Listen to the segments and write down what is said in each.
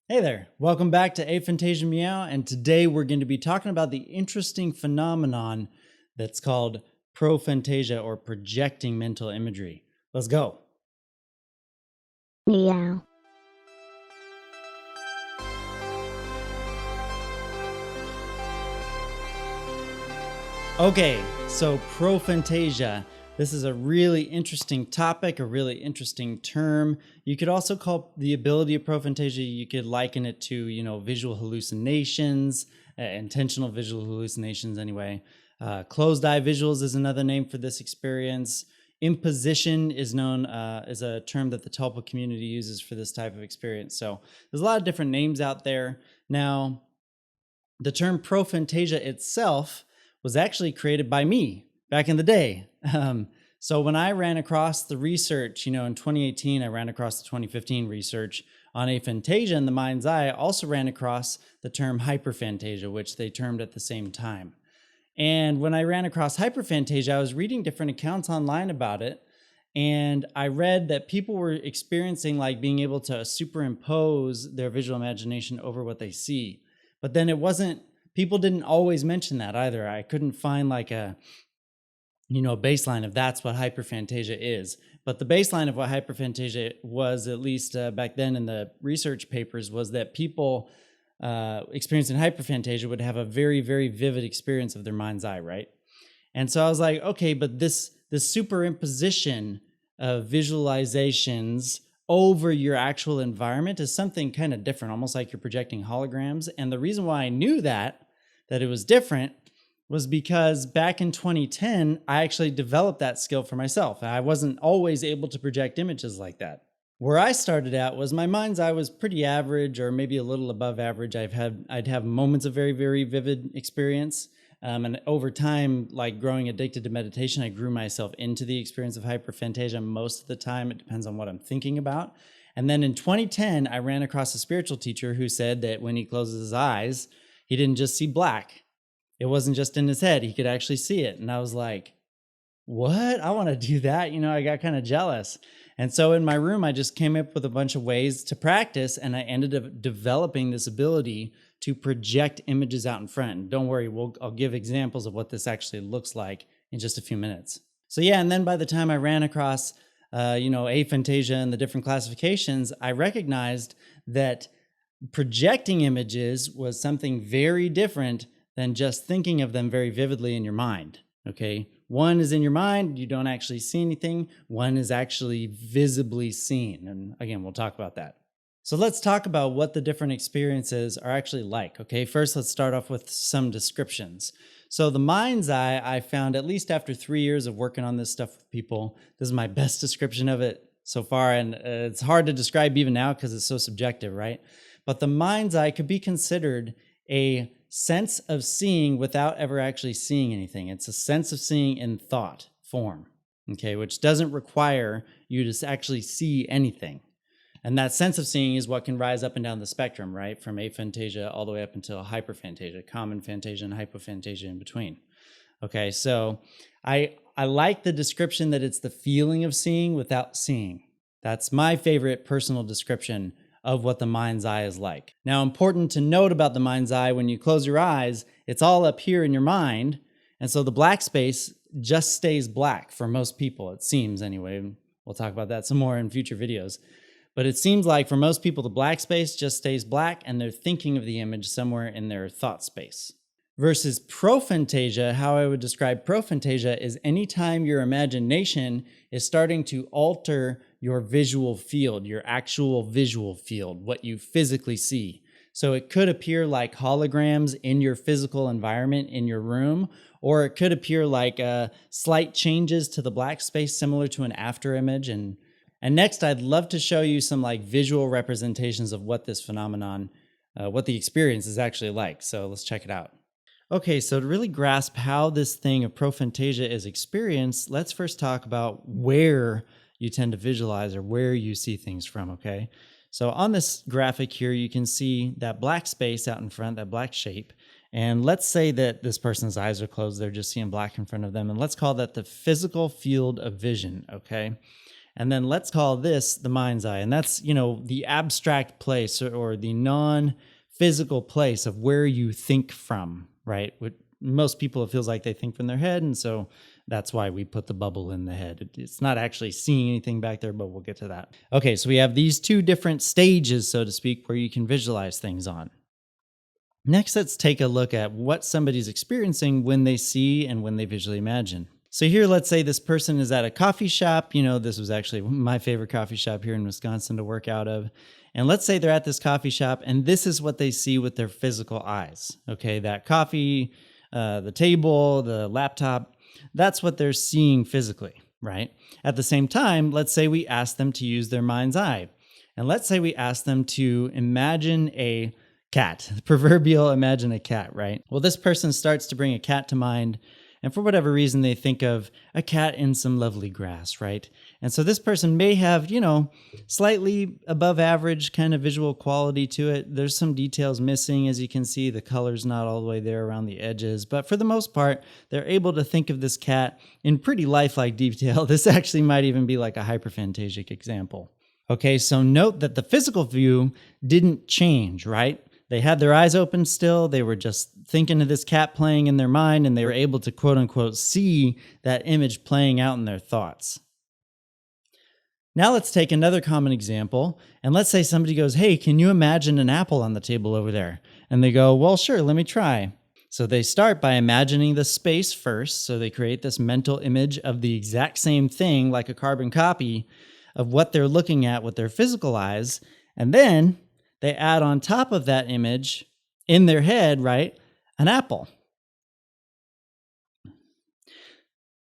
Hey there, welcome back to Aphantasia Meow, and today we're going to be talking about the interesting phenomenon that's called prophantasia or projecting mental imagery. Let's go. Meow. Okay, so prophantasia. This is a really interesting topic, a really interesting term. You could also call the ability of prophantasia, you could liken it to, visual hallucinations, intentional visual hallucinations anyway. Closed eye visuals is another name for this experience. Imposition is known as a term that the Tulpa community uses for this type of experience. So there's a lot of different names out there. Now, the term prophantasia itself was actually created by me back in the day. So when I ran across the research, in 2018, I ran across the 2015 research on aphantasia in the mind's eye. I also ran across the term hyperphantasia, which they termed at the same time. And when I ran across hyperphantasia, I was reading different accounts online about it. And I read that people were experiencing like being able to superimpose their visual imagination over what they see. But then people didn't always mention that either. I couldn't find like a baseline of that's what hyperphantasia is. But the baseline of what hyperphantasia was, at least back then in the research papers, was that people experiencing hyperphantasia would have a very, very vivid experience of their mind's eye, right? And so I was like, okay, but this superimposition of visualizations over your actual environment is something kind of different, almost like you're projecting holograms. And the reason why I knew that it was different was because back in 2010, I actually developed that skill for myself. I wasn't always able to project images like that. Where I started out was my mind's eye was pretty average or maybe a little above average. I'd have moments of very, very vivid experience. And over time, like growing addicted to meditation, I grew myself into the experience of hyperphantasia most of the time. It depends on what I'm thinking about. And then in 2010, I ran across a spiritual teacher who said that when he closes his eyes, he didn't just see black. It wasn't just in his head. He could actually see it. And I was like, what? I want to do that. I got kind of jealous. And so in my room, I just came up with a bunch of ways to practice. And I ended up developing this ability to project images out in front. And don't worry, I'll give examples of what this actually looks like in just a few minutes. So yeah, and then by the time I ran across, aphantasia and the different classifications, I recognized that projecting images was something very different than just thinking of them very vividly in your mind. Okay. One is in your mind, you don't actually see anything. One is actually visibly seen. And again, we'll talk about that. So let's talk about what the different experiences are actually like. Okay. First, let's start off with some descriptions. So the mind's eye, I found at least after 3 years of working on this stuff with people, this is my best description of it so far. And it's hard to describe even now because it's so subjective, right? But the mind's eye could be considered a sense of seeing without ever actually seeing anything. It's a sense of seeing in thought form, okay, which doesn't require you to actually see anything. And that sense of seeing is what can rise up and down the spectrum, right? From aphantasia all the way up until hyperphantasia, common phantasia, and hypophantasia in between. Okay, so I like the description that it's the feeling of seeing without seeing. That's my favorite personal description of what the mind's eye is like. Now, important to note about the mind's eye, when you close your eyes, it's all up here in your mind. And so the black space just stays black for most people, it seems anyway. We'll talk about that some more in future videos. But it seems like for most people, the black space just stays black and they're thinking of the image somewhere in their thought space. Versus prophantasia, how I would describe prophantasia is anytime your imagination is starting to alter your visual field, your actual visual field, what you physically see. So it could appear like holograms in your physical environment in your room, or it could appear like slight changes to the black space similar to an after image. And next, I'd love to show you some like visual representations of what this phenomenon, what the experience is actually like. So let's check it out. Okay, so to really grasp how this thing of prophantasia is experienced, let's first talk about where you tend to visualize or where you see things from, okay? So on this graphic here, you can see that black space out in front, that black shape. And let's say that this person's eyes are closed, they're just seeing black in front of them. And let's call that the physical field of vision, okay? And then let's call this the mind's eye. And that's, the abstract place or the non-physical place of where you think from, right? Most people, it feels like they think from their head. And so that's why we put the bubble in the head. It's not actually seeing anything back there, but we'll get to that. Okay, so we have these two different stages, so to speak, where you can visualize things on. Next, let's take a look at what somebody's experiencing when they see and when they visually imagine. So here, let's say this person is at a coffee shop. This was actually my favorite coffee shop here in Wisconsin to work out of. And let's say they're at this coffee shop and this is what they see with their physical eyes. Okay, that coffee, the table, the laptop, that's what they're seeing physically, right? At the same time, let's say we ask them to use their mind's eye. And let's say we ask them to imagine a cat, proverbial imagine a cat, right? Well, this person starts to bring a cat to mind. And for whatever reason, they think of a cat in some lovely grass, right? And so this person may have, slightly above average kind of visual quality to it. There's some details missing, as you can see. The color's not all the way there around the edges. But for the most part, they're able to think of this cat in pretty lifelike detail. This actually might even be like a hyperphantasic example. Okay, so note that the physical view didn't change, right? They had their eyes open still. They were just thinking of this cat playing in their mind, and they were able to quote unquote see that image playing out in their thoughts. Now let's take another common example. And let's say somebody goes, "Hey, can you imagine an apple on the table over there?" And they go, "Well, sure, let me try." So they start by imagining the space first. So they create this mental image of the exact same thing, like a carbon copy of what they're looking at with their physical eyes. And then they add on top of that image in their head, right, an apple.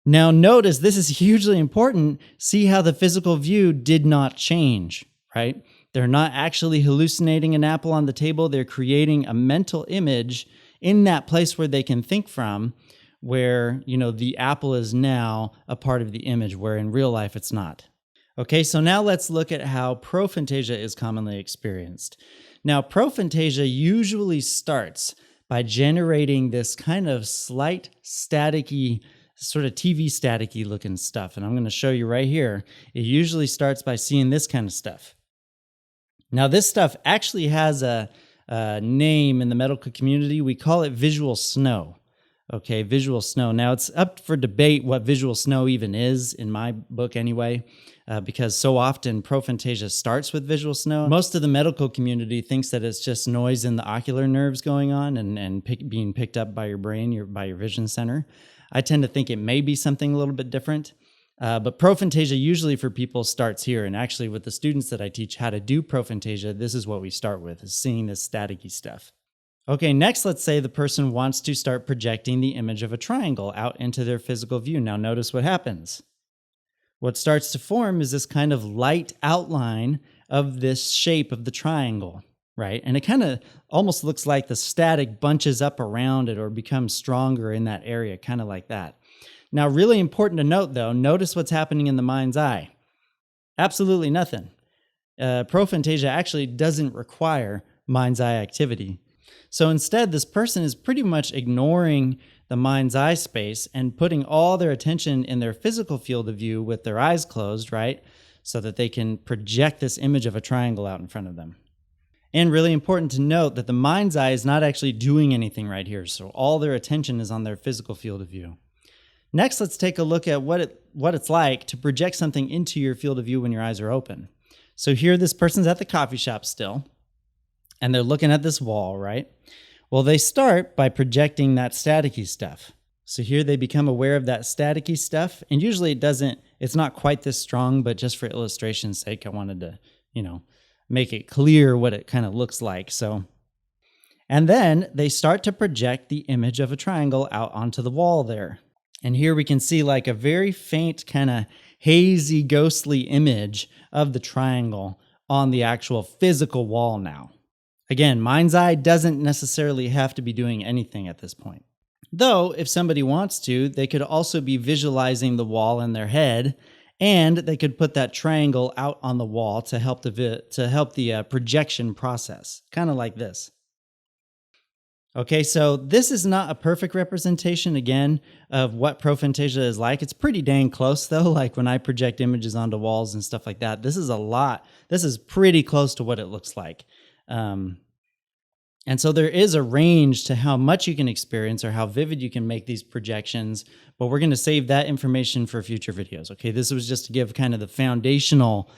Now notice, this is hugely important. See how the physical view did not change, right? They're not actually hallucinating an apple on the table. They're creating a mental image in that place where they can think from, where, the apple is now a part of the image, where in real life it's not. Okay, so now let's look at how prophantasia is commonly experienced. Now, prophantasia usually starts by generating this kind of slight staticky, sort of TV staticky looking stuff. And I'm going to show you right here. It usually starts by seeing this kind of stuff. Now, this stuff actually has a name in the medical community. We call it visual snow. Okay, visual snow. Now, it's up for debate what visual snow even is, in my book anyway, because so often prophantasia starts with visual snow. Most of the medical community thinks that it's just noise in the ocular nerves going on and being picked up by your brain, by your vision center. I tend to think it may be something a little bit different. But prophantasia usually for people starts here. And actually with the students that I teach how to do prophantasia, this is what we start with, is seeing this staticky stuff. Okay, next, let's say the person wants to start projecting the image of a triangle out into their physical view. Now notice what happens. What starts to form is this kind of light outline of this shape of the triangle, right? And it kind of almost looks like the static bunches up around it or becomes stronger in that area, kind of like that. Now, really important to note, though, notice what's happening in the mind's eye. Absolutely nothing. Prophantasia actually doesn't require mind's eye activity. So instead, this person is pretty much ignoring the mind's eye space and putting all their attention in their physical field of view with their eyes closed, right? So that they can project this image of a triangle out in front of them. And really important to note that the mind's eye is not actually doing anything right here. So all their attention is on their physical field of view. Next, let's take a look at what it's like to project something into your field of view when your eyes are open. So here, this person's at the coffee shop still, and they're looking at this wall, right? Well, they start by projecting that staticky stuff. So here they become aware of that staticky stuff, and usually it's not quite this strong, but just for illustration's sake, I wanted to, make it clear what it kind of looks like. And then they start to project the image of a triangle out onto the wall there. And here we can see like a very faint kind of hazy, ghostly image of the triangle on the actual physical wall now. Again, mind's eye doesn't necessarily have to be doing anything at this point. Though, if somebody wants to, they could also be visualizing the wall in their head, and they could put that triangle out on the wall to help the projection process, kind of like this. Okay, so this is not a perfect representation, again, of what prophantasia is like. It's pretty dang close, though. Like when I project images onto walls and stuff like that, this is pretty close to what it looks like. And so there is a range to how much you can experience or how vivid you can make these projections, but we're going to save that information for future videos. Okay, this was just to give kind of the foundational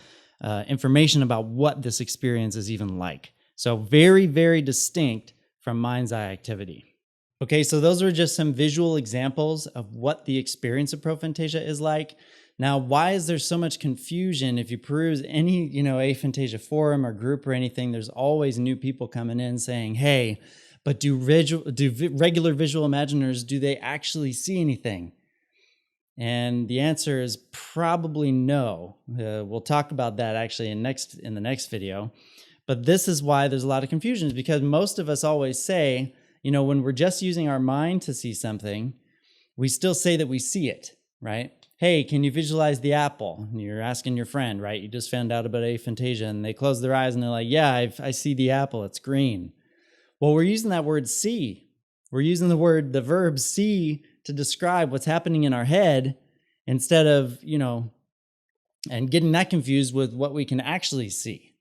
information about what this experience is even like. So very, very distinct from mind's eye activity. Okay, so those are just some visual examples of what the experience of prophantasia is like. Now, why is there so much confusion? If you peruse any, aphantasia forum or group or anything, there's always new people coming in saying, hey, but do regular visual imaginers, do they actually see anything? And the answer is probably no. We'll talk about that actually in the next video. But this is why there's a lot of confusion, is because most of us always say, when we're just using our mind to see something, we still say that we see it, right? Hey, can you visualize the apple? And you're asking your friend, right? You just found out about aphantasia, and they close their eyes and they're like, yeah, I see the apple, it's green. Well, we're using that word see. We're using the verb see to describe what's happening in our head instead of, and getting that confused with what we can actually see,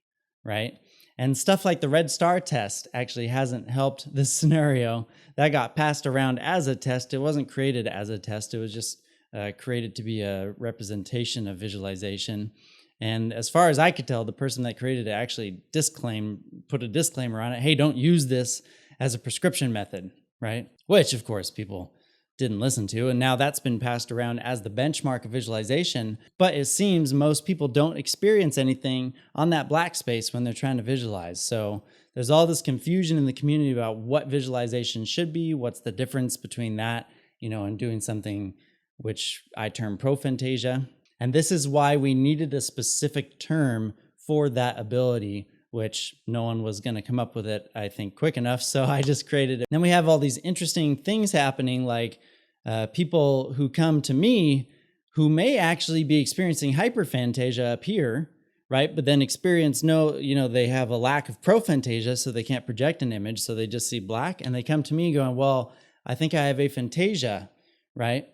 right? And stuff like the red star test actually hasn't helped this scenario. That got passed around as a test. It wasn't created as a test. It was just created to be a representation of visualization. And as far as I could tell, the person that created it actually put a disclaimer on it. Hey, don't use this as a prescription method, right? Which, of course, people didn't listen to. And now that's been passed around as the benchmark of visualization. But it seems most people don't experience anything on that black space when they're trying to visualize. So there's all this confusion in the community about what visualization should be, what's the difference between that, and doing something which I term prophantasia. And this is why we needed a specific term for that ability, which no one was going to come up with it, I think, quick enough. So I just created it. Then we have all these interesting things happening, like people who come to me who may actually be experiencing hyperphantasia up here, right? But then they have a lack of prophantasia, so they can't project an image, so they just see black. And they come to me going, well, I think I have aphantasia, right?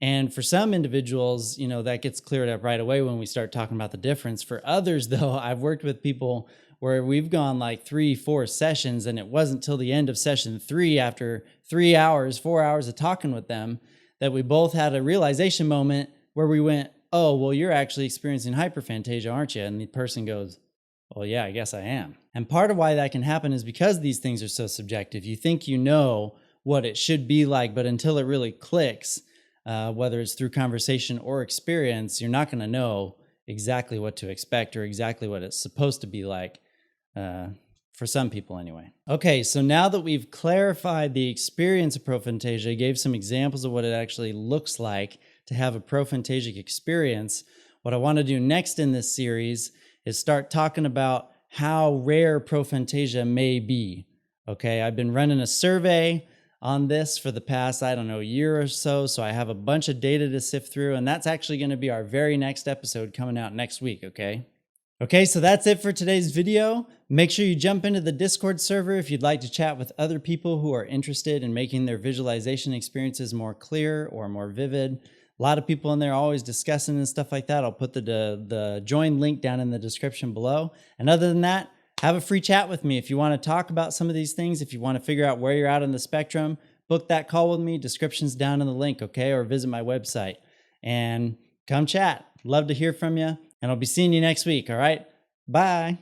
And for some individuals, that gets cleared up right away when we start talking about the difference. For others, though, I've worked with people where we've gone like 3-4 sessions, and it wasn't till the end of session 3, after 4 hours of talking with them, that we both had a realization moment where we went, oh, well, you're actually experiencing hyperphantasia, aren't you? And the person goes, well, yeah, I guess I am. And part of why that can happen is because these things are so subjective. You think you know what it should be like, but until it really clicks, whether it's through conversation or experience, you're not going to know exactly what to expect or exactly what it's supposed to be like, for some people anyway. Okay, so now that we've clarified the experience of prophantasia, gave some examples of what it actually looks like to have a prophantasic experience, what I want to do next in this series is start talking about how rare prophantasia may be. Okay, I've been running a survey on this for the past, year or so. So I have a bunch of data to sift through, and that's actually going to be our very next episode coming out next week, okay? Okay, so that's it for today's video. Make sure you jump into the Discord server if you'd like to chat with other people who are interested in making their visualization experiences more clear or more vivid. A lot of people in there always discussing and stuff like that. I'll put the join link down in the description below. And other than that, have a free chat with me. If you want to talk about some of these things, if you want to figure out where you're at on the spectrum, book that call with me. Description's down in the link, okay? Or visit my website and come chat. Love to hear from you, and I'll be seeing you next week, all right? Bye.